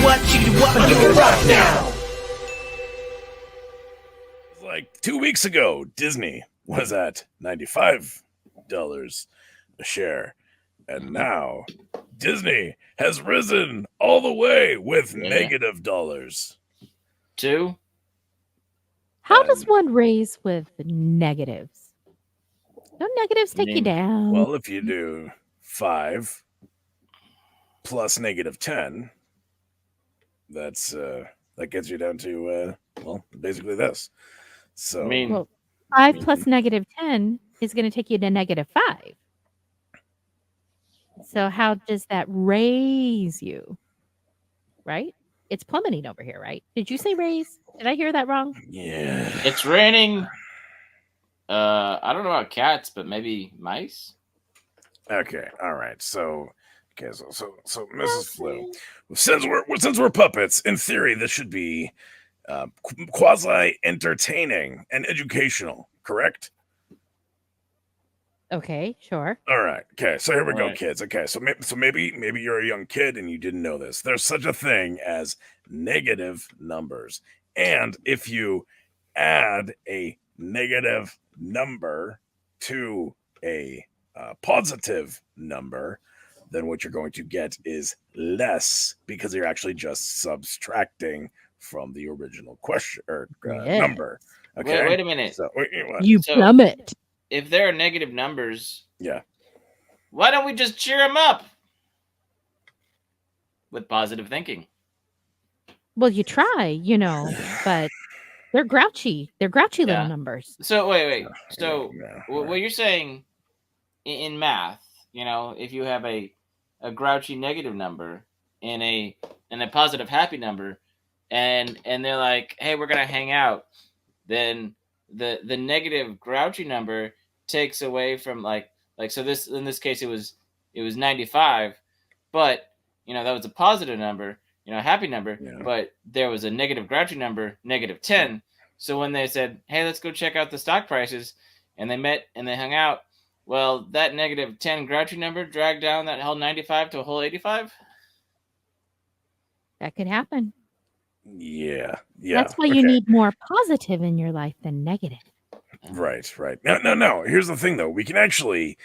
under the rock now. Like 2 weeks ago, Disney was at $95 a share. And now Disney has risen all the way with negative dollars. 2? How does one raise with negatives? Don't negatives take you down? Well, if you do 5 plus negative 10, that's that gets you down to well, basically this. So well, 5 plus negative 10 is going to take you to negative 5. So how does that raise you? Right? It's plummeting over here, right? Did you say raise? Did I hear that wrong? Yeah. It's raining. I don't know about cats, but maybe mice. Okay. All right. So Mrs. Flu, since we're puppets, in theory, this should be quasi entertaining and educational, correct? Okay, sure. All right. Okay, so here we go, kids. Okay, so maybe you're a young kid and you didn't know this. There's such a thing as negative numbers, and if you add a negative number to a positive number, then what you're going to get is less because you're actually just subtracting from the original question or number. Okay. Wait a minute. So, you plummet. If there are negative numbers, yeah, why don't we just cheer them up with positive thinking? Well, you try, but they're grouchy. They're grouchy little numbers. So wait. So what you're saying in math, if you have a grouchy negative number and a positive happy number, and they're like, hey, we're gonna hang out, then the negative grouchy number takes away from like so this in this case it was 95, but that was a positive number, a happy number, but there was a negative grouchy number, negative 10. So when they said, hey, let's go check out the stock prices, and they met and they hung out, well, that negative 10 grouchy number dragged down that whole 95 to a whole 85. That could happen. Yeah. That's why you need more positive in your life than negative. Right. No. Here's the thing, though. We can actually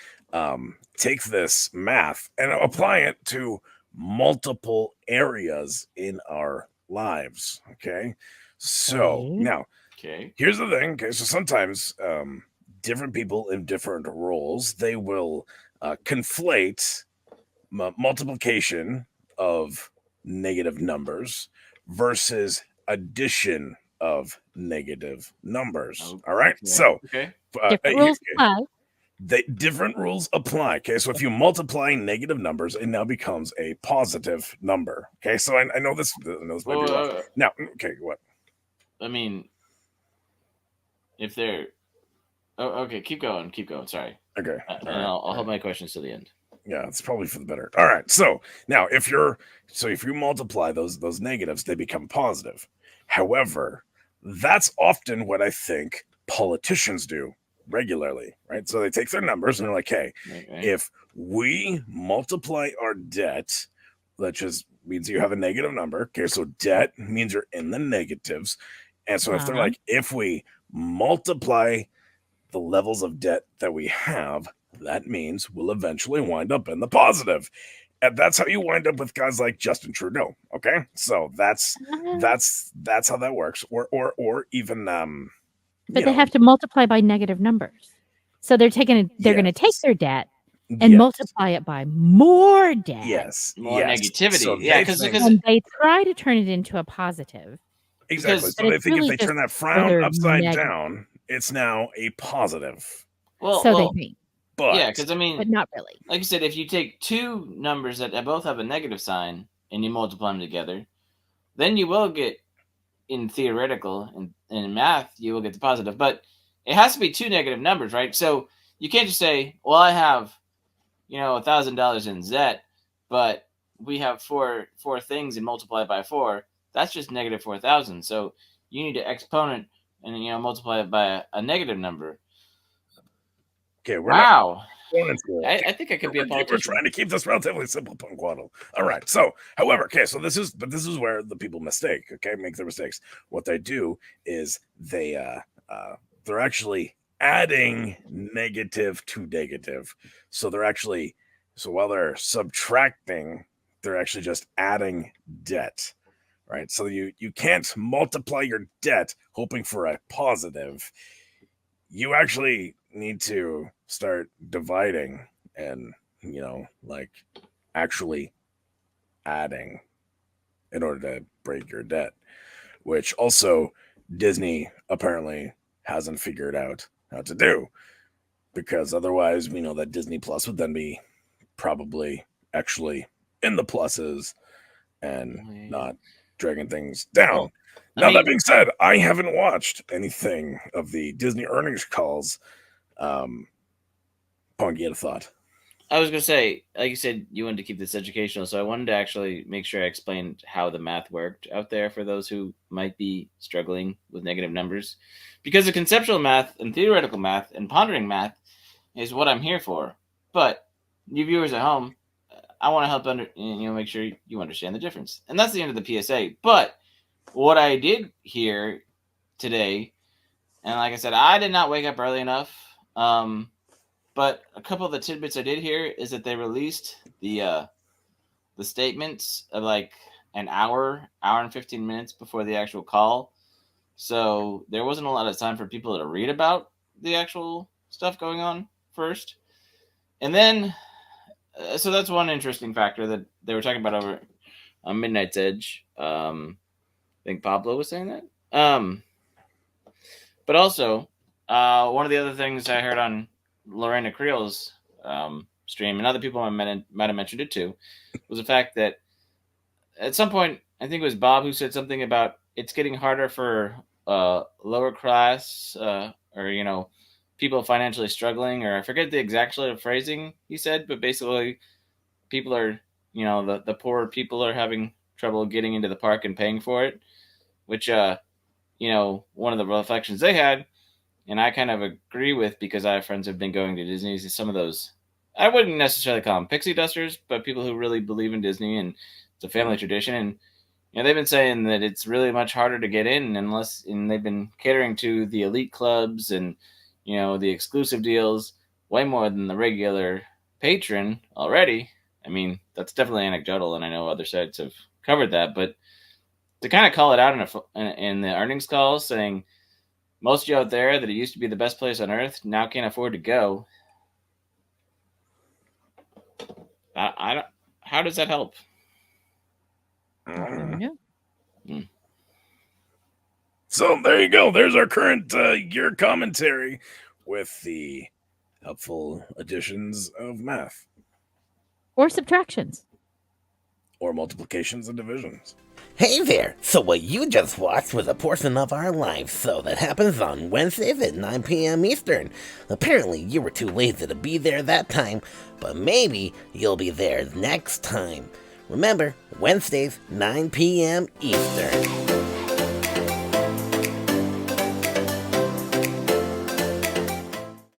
take this math and apply it to multiple areas in our lives. Okay. So now, here's the thing. Okay. So sometimes different people in different roles, they will conflate multiplication of negative numbers versus addition of negative numbers. All right. So different rules apply. Different rules apply. Okay. So if you multiply negative numbers, it now becomes a positive number. Okay. So I know this might be rough. Now, okay, what? I mean, if they're okay, keep going. Sorry. Okay. I'll hold my questions to the end. Yeah, it's probably for the better. All right. So now if you multiply those negatives, they become positive. However, that's often what I think politicians do regularly, right? So they take their numbers and they're like, hey, if we multiply our debt, that just means you have a negative number. Okay, so debt means you're in the negatives. And so if they're like, if we multiply the levels of debt that we have, that means we'll eventually wind up in the positive. And that's how you wind up with guys like Justin Trudeau. Okay. So that's how that works. Or even but they have to multiply by negative numbers. So they're going to take their debt and multiply it by more debt. More negativity. So because they try to turn it into a positive. Exactly. So they think if they turn that frown upside down, it's now a positive. Well, they think. But because but not really. Like you said, if you take two numbers that both have a negative sign and you multiply them together, then you will get, in theoretical and in math, you will get the positive. But it has to be two negative numbers, right? So you can't just say, "Well, I have, $1,000 in debt, but we have four things and multiply it by 4." That's just negative 4,000. So you need to exponent and multiply it by a negative number. Okay. I think I could be a politician. We're trying to keep this relatively simple, Punquaddle. All right. So, however, okay. So this is where the people mistake. Okay, make their mistakes. What they do is they're actually adding negative to negative. So while they're subtracting, they're actually just adding debt. Right. So you can't multiply your debt hoping for a positive. You actually need to start dividing and, like actually adding in order to break your debt, which also Disney apparently hasn't figured out how to do, because otherwise we know that Disney Plus would then be probably actually in the pluses and not dragging things down. Well, that being said, I haven't watched anything of the Disney earnings calls. Pong, you had a thought? I was going to say, like you said, you wanted to keep this educational, so I wanted to actually make sure I explained how the math worked out there for those who might be struggling with negative numbers. Because the conceptual math and theoretical math and pondering math is what I'm here for. But you viewers at home, I want to help make sure you understand the difference. And that's the end of the PSA. But what I did hear today, and like I said, I did not wake up early enough. But a couple of the tidbits I did hear is that they released the statements of like an hour and 15 minutes before the actual call. So there wasn't a lot of time for people to read about the actual stuff going on first. And then, so that's one interesting factor that they were talking about over on Midnight's Edge. I think Pablo was saying that. But also, one of the other things I heard on Lorena Creel's stream, and other people might have mentioned it too, was the fact that at some point, I think it was Bob who said something about it's getting harder for lower class or people financially struggling, or I forget the exact phrasing he said, but basically people are, the poor people are having trouble getting into the park and paying for it, which one of the reflections they had, and I kind of agree with, because I have friends who have been going to Disney, is some of those, I wouldn't necessarily call them pixie dusters, but people who really believe in Disney and it's a family tradition. And they've been saying that it's really much harder to get in and they've been catering to the elite clubs and the exclusive deals way more than the regular patron already. I mean, that's definitely anecdotal, and I know other sites have covered that, but to kind of call it out in the earnings call, saying most of you out there that it used to be the best place on earth now can't afford to go. I don't. How does that help? So there you go. There's our current year commentary with the helpful additions of math. Or subtractions. Or multiplications and divisions. Hey there! So what you just watched was a portion of our live show that happens on Wednesdays at 9 p.m. Eastern. Apparently you were too lazy to be there that time, but maybe you'll be there next time. Remember, Wednesdays, 9 p.m. Eastern.